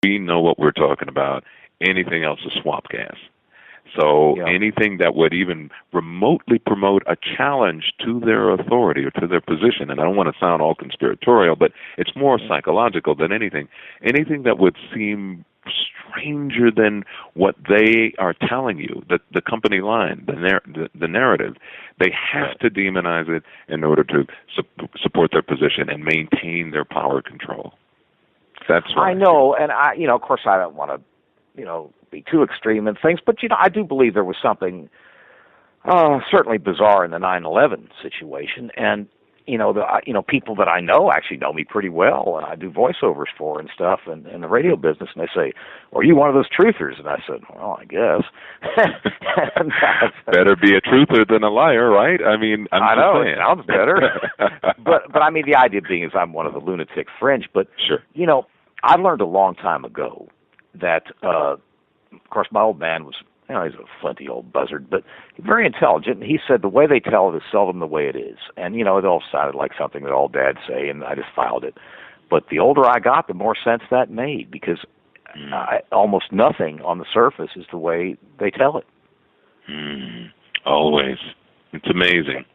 we know what we're talking about. Anything else is swamp gas. So anything that would even remotely promote a challenge to their authority or to their position, and I don't want to sound all conspiratorial, but it's more psychological than anything. Anything that would seem stranger than what they are telling you, the company line, the narrative, they have to demonize it in order to support their position and maintain their power control. That's what I know, and of course, I don't want to, be too extreme in things, but I do believe there was something certainly bizarre in the 9/11 situation, and people that I know actually know me pretty well, and I do voiceovers for and stuff, and in the radio business, and they say, "Well, are you one of those truthers?" And I said, "Well, I guess." Better be a truther than a liar, right? I mean, I know it sounds better, but I mean, the idea being is I'm one of the lunatic fringe, but sure, I learned a long time ago that, of course, my old man was, he's a flinty old buzzard, but very intelligent. And he said the way they tell it is seldom the way it is. And, it all sounded like something that all dads say, and I just filed it. But the older I got, the more sense that made, because almost nothing on the surface is the way they tell it. Always. It's amazing.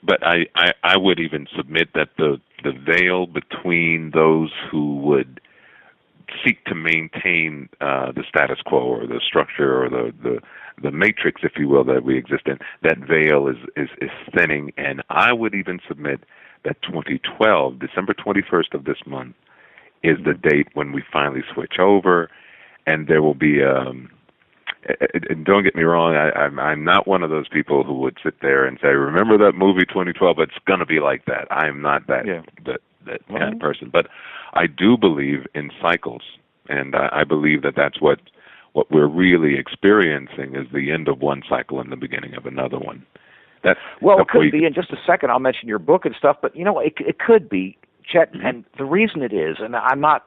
But I would even submit that the veil between those who would seek to maintain the status quo or the structure or the matrix, if you will, that we exist in, that veil is thinning. And I would even submit that 2012, December 21st of this month, is the date when we finally switch over, and there will be and don't get me wrong, I'm not one of those people who would sit there and say, remember that movie 2012, it's going to be like that. I'm not that kind of person. But I do believe in cycles, and I believe that that's what we're really experiencing is the end of one cycle and the beginning of another one. It could be. In just a second, I'll mention your book and stuff, but, it could be, Chet, and the reason it is, and I'm not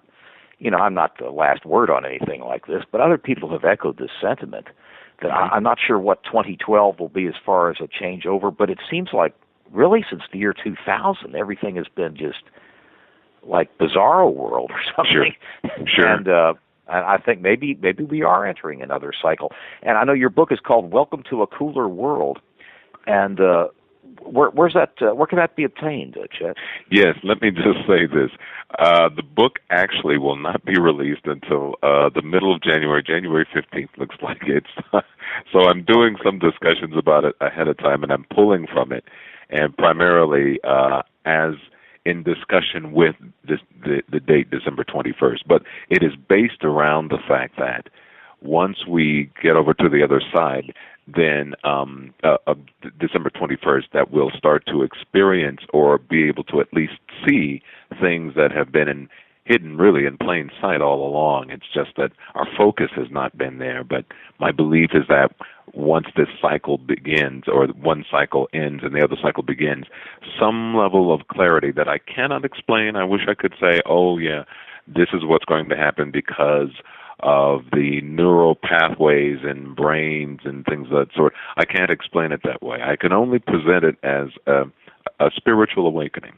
the last word on anything like this, but other people have echoed this sentiment that I'm not sure what 2012 will be as far as a changeover, but it seems like really since the year 2000, everything has been just like Bizarro World or something. Sure. And I think maybe we are entering another cycle. And I know your book is called Welcome to a Cooler World. And where's that? Where can that be obtained, Chet? Yes, let me just say this: the book actually will not be released until the middle of January. January 15th looks like it's. So I'm doing some discussions about it ahead of time, and I'm pulling from it, and primarily as in discussion with the date December 21st. But it is based around the fact that once we get over to the other side, then December 21st, that we'll start to experience or be able to at least see things that have been hidden really in plain sight all along. It's just that our focus has not been there. But my belief is that once this cycle begins, or one cycle ends and the other cycle begins, some level of clarity that I cannot explain. I wish I could say, oh, yeah, this is what's going to happen because of the neural pathways in brains and things of that sort. I can't explain it that way. I can only present it as a spiritual awakening.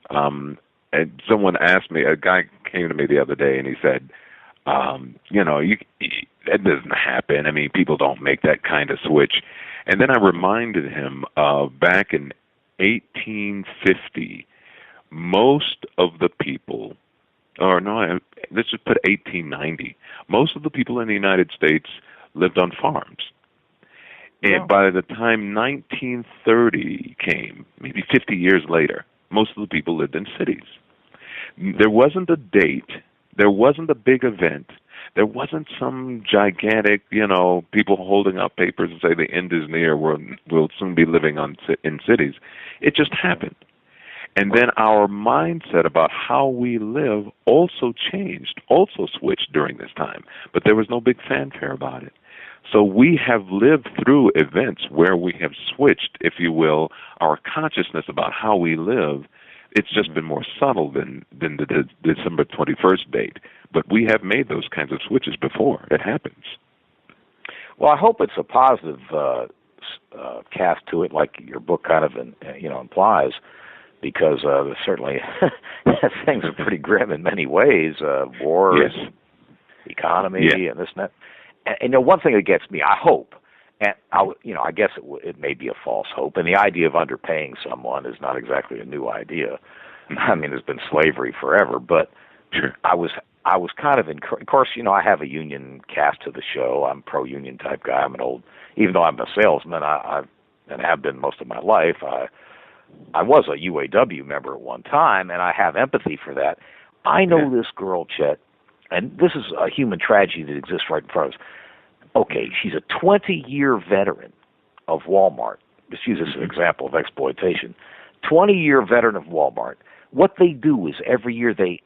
And someone asked me, a guy came to me the other day and he said, that doesn't happen. I mean, people don't make that kind of switch. And then I reminded him back in 1850, most of the people, let's just put 1890. Most of the people in the United States lived on farms. And by the time 1930 came, maybe 50 years later, most of the people lived in cities. There wasn't a date. There wasn't a big event. There wasn't some gigantic, people holding up papers and say the end is near, we'll soon be living in cities. It just happened. And then our mindset about how we live also changed, also switched during this time. But there was no big fanfare about it. So we have lived through events where we have switched, if you will, our consciousness about how we live. It's just been more subtle than the December 21st date. But we have made those kinds of switches before. It happens. Well, I hope it's a positive cast to it, like your book kind of implies, because certainly things are pretty grim in many ways. War, yes. economy and this and that. And one thing that gets me, I hope, and I guess it may be a false hope, and the idea of underpaying someone is not exactly a new idea. I mean, there's been slavery forever, but sure. I was kind of of course, I have a union cast to the show. I'm pro-union type guy. Even though I'm a salesman, and have been most of my life, I was a UAW member at one time, and I have empathy for that. I know this girl, Chet, and this is a human tragedy that exists right in front of us. Okay, she's a 20-year veteran of Walmart. Just use this as an example of exploitation. 20-year veteran of Walmart. What they do is every year they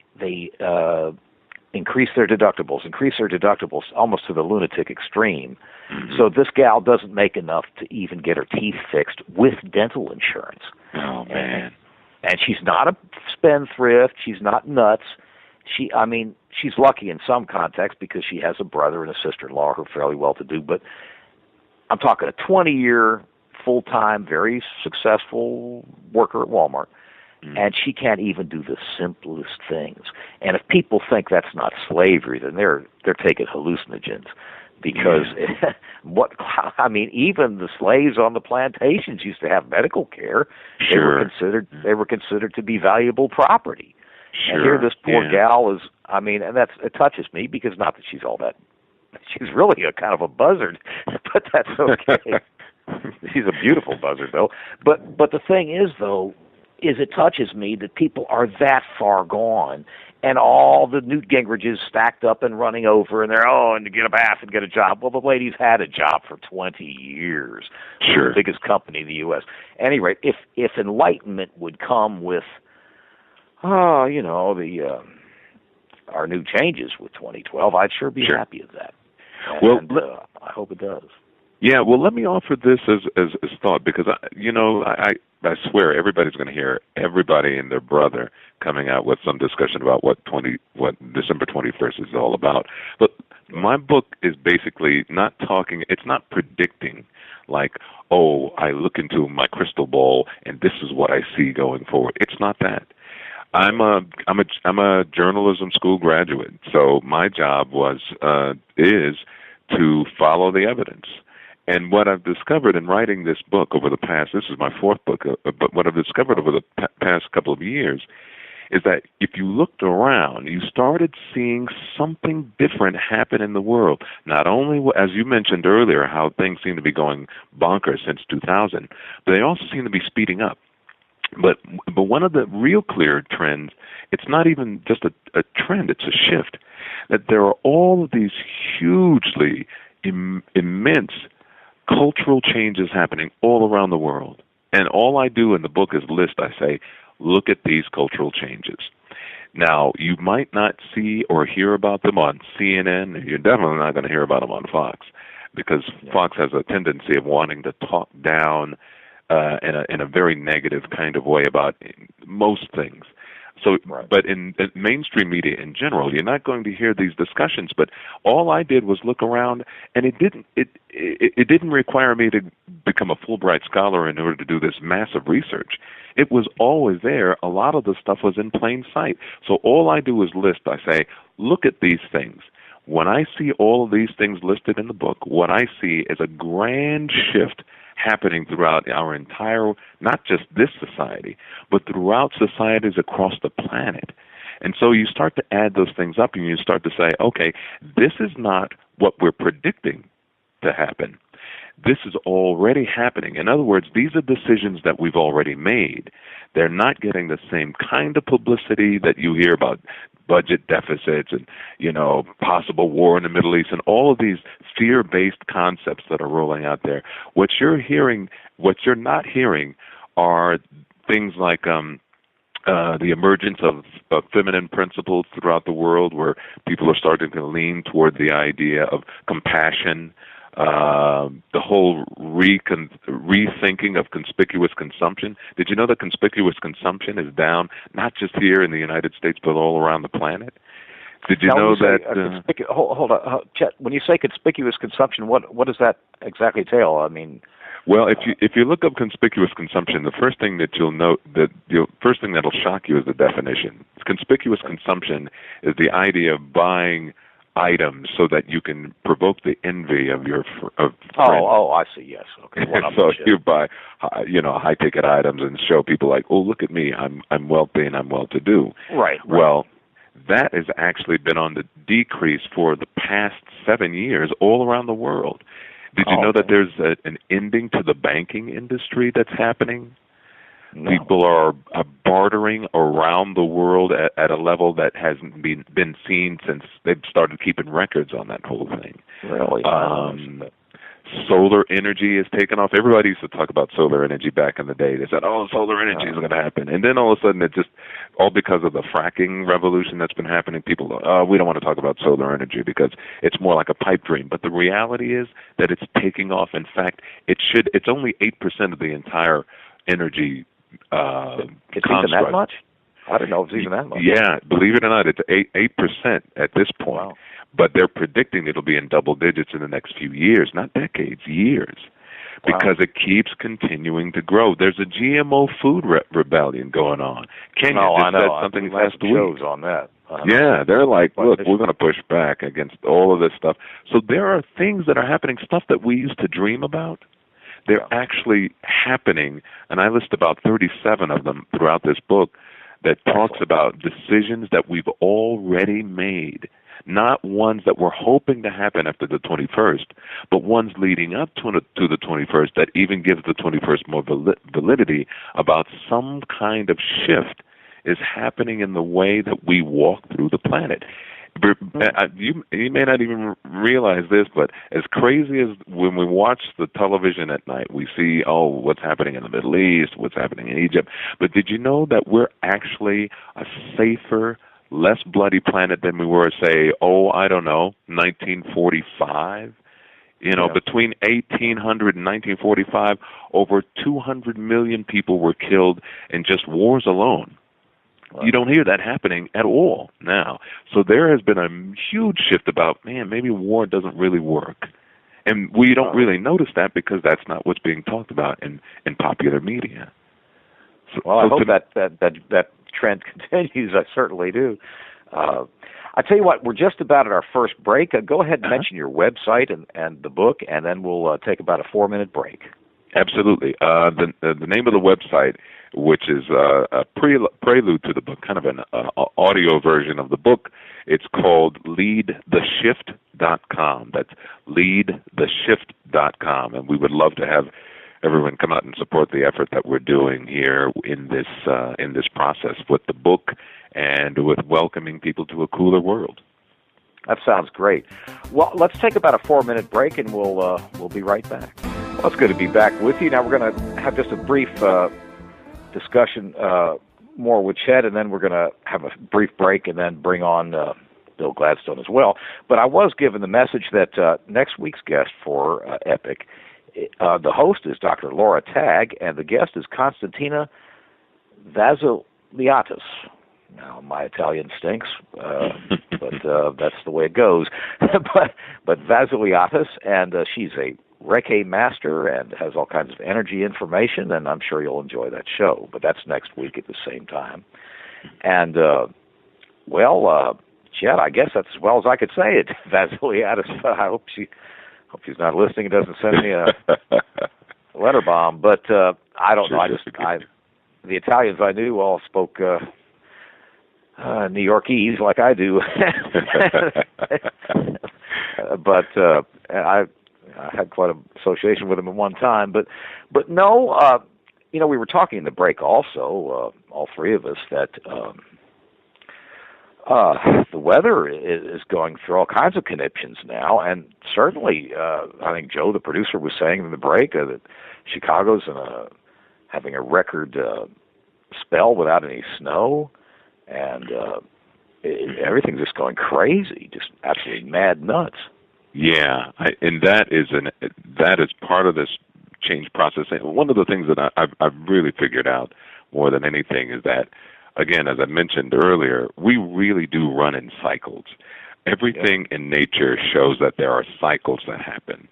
increase their deductibles almost to the lunatic extreme. Mm-hmm. So this gal doesn't make enough to even get her teeth fixed with dental insurance. Oh, man. And she's not a spendthrift. She's not nuts. She's lucky in some context because she has a brother and a sister-in-law who are fairly well-to-do, but I'm talking a 20-year, full-time, very successful worker at Walmart, and she can't even do the simplest things. And if people think that's not slavery, then they're taking hallucinogens, because even the slaves on the plantations used to have medical care. Sure. They were considered to be valuable property. Sure. And here this poor gal is, and it touches me, because not that she's all that, she's really a kind of a buzzard, but that's okay. She's a beautiful buzzard, though. But the thing is, though, it touches me that people are that far gone, and all the Newt Gingriches stacked up and running over, and and to get a bath and get a job. Well, the lady's had a job for 20 years. Sure. The biggest company in the U.S. At any rate, if enlightenment would come with our new changes with 2012, I'd sure be happy with that. And I hope it does. Yeah, well, let me offer this as thought, because I swear everybody's going to hear everybody and their brother coming out with some discussion about what December 21st is all about. But my book is basically not talking. It's not predicting, like, I look into my crystal ball and this is what I see going forward. It's not that. I'm a journalism school graduate, so my job is to follow the evidence. And what I've discovered in writing this book over the past, this is my fourth book, but what I've discovered over the past couple of years is that if you looked around, you started seeing something different happen in the world. Not only, as you mentioned earlier, how things seem to be going bonkers since 2000, but they also seem to be speeding up. But one of the real clear trends, it's not even just a trend, it's a shift, that there are all of these hugely immense cultural changes happening all around the world. And all I do in the book is I say, look at these cultural changes. Now, you might not see or hear about them on CNN. You're definitely not going to hear about them on Fox, because Fox has a tendency of wanting to talk down in a very negative kind of way about most things. So, but in mainstream media in general, you're not going to hear these discussions. But all I did was look around, and it didn't require me to become a Fulbright scholar in order to do this massive research. It was always there. A lot of the stuff was in plain sight. So all I do is list. I say, look at these things. When I see all of these things listed in the book, what I see is a grand shift happening throughout our entire, not just this society, but throughout societies across the planet. And so you start to add those things up, and you start to say, okay, this is not what we're predicting to happen. This is already happening. In other words, these are decisions that we've already made. They're not getting the same kind of publicity that you hear about budget deficits and, possible war in the Middle East and all of these fear-based concepts that are rolling out there. What you're not hearing are things like the emergence of feminine principles throughout the world, where people are starting to lean toward the idea of compassion, the whole rethinking of conspicuous consumption. Did you know that conspicuous consumption is down, not just here in the United States, but all around the planet? Did you know that? Hold on, Chet. When you say conspicuous consumption, what does that exactly entail? I mean, well, if you look up conspicuous consumption, the first thing that you'll note, first thing that'll shock you is the definition. Conspicuous consumption is the idea of buying items so that you can provoke the envy of your friends. Oh, I see. Yes. Okay. So you buy, high ticket items and show people like, oh, look at me, I'm wealthy and I'm well-to-do. Right. Well, that has actually been on the decrease for the past 7 years all around the world. Did you know that there's an ending to the banking industry that's happening? No. People are bartering around the world at a level that hasn't been seen since they've started keeping records on that whole thing. Really? Solar energy is taken off. Everybody used to talk about solar energy back in the day. They said, oh, solar energy is going to happen. And then all of a sudden, it just, all because of the fracking revolution that's been happening, people go, we don't want to talk about solar energy because it's more like a pipe dream. But the reality is that it's taking off. In fact, it's only 8% of the entire energy it's even that much? I don't know if it's even that much. Yeah, believe it or not, it's 8% at this point. Wow. But they're predicting it'll be in double digits in the next few years, not decades, years, because it keeps continuing to grow. There's a GMO food rebellion going on. Kenya just said something last week. Shows on that. Yeah, they're like, look, we're going to push back against all of this stuff. So there are things that are happening, stuff that we used to dream about. They're actually happening, and I list about 37 of them throughout this book that talks about decisions that we've already made, not ones that we're hoping to happen after the 21st, but ones leading up to the 21st that even gives the 21st more validity about some kind of shift is happening in the way that we walk through the planet. You may not even realize this, but as crazy as when we watch the television at night, we see, what's happening in the Middle East, what's happening in Egypt. But did you know that we're actually a safer, less bloody planet than we were, say, 1945? Between 1800 and 1945, over 200 million people were killed in just wars alone. Right. You don't hear that happening at all now. So there has been a huge shift about, maybe war doesn't really work. And we don't really notice that because that's not what's being talked about in popular media. I hope that trend continues. I certainly do. I tell you what, we're just about at our first break. Go ahead and mention your website and the book, and then we'll take about a 4-minute break. Absolutely. The name of the website, which is a prelude to the book, kind of an audio version of the book, it's called leadtheshift.com. That's leadtheshift.com. And we would love to have everyone come out and support the effort that we're doing here in this process with the book and with welcoming people to a cooler world. That sounds great. Well, let's take about a 4-minute break, and we'll be right back. Well, it's good to be back with you. Now we're going to have just a brief discussion more with Chet, and then we're going to have a brief break and then bring on Bill Gladstone as well. But I was given the message that next week's guest for EPIC, the host is Dr. Laura Tagg, and the guest is Constantina Vassiliadis. Now, my Italian stinks, but that's the way it goes. but Vassiliadis, and she's a Reiki master and has all kinds of energy information, and I'm sure you'll enjoy that show. But that's next week at the same time. And, Chet, I guess that's as well as I could say it, Vassiliadis. I hope she's not listening and doesn't send me a letter bomb. But I don't know. The Italians I knew all spoke New Yorkese like I do. But I had quite an association with them at one time. But no, we were talking in the break also, all three of us, that the weather is going through all kinds of conniptions now, and certainly, I think Joe, the producer, was saying in the break that Chicago's having a record spell without any snow, and everything's just going crazy, just absolutely mad nuts. Yeah, and that is part of this change process. And one of the things that I've really figured out more than anything is that, again, as I mentioned earlier, we really do run in cycles. Everything in nature shows that there are cycles that happen.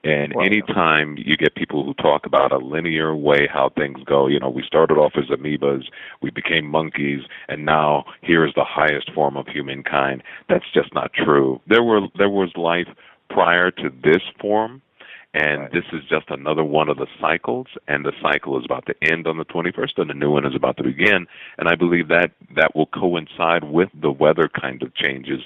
And anytime you get people who talk about a linear way how things go, we started off as amoebas, we became monkeys, and now here is the highest form of humankind. That's just not true. There was life prior to this form, and this is just another one of the cycles, and the cycle is about to end on the 21st, and the new one is about to begin. And I believe that will coincide with the weather kind of changes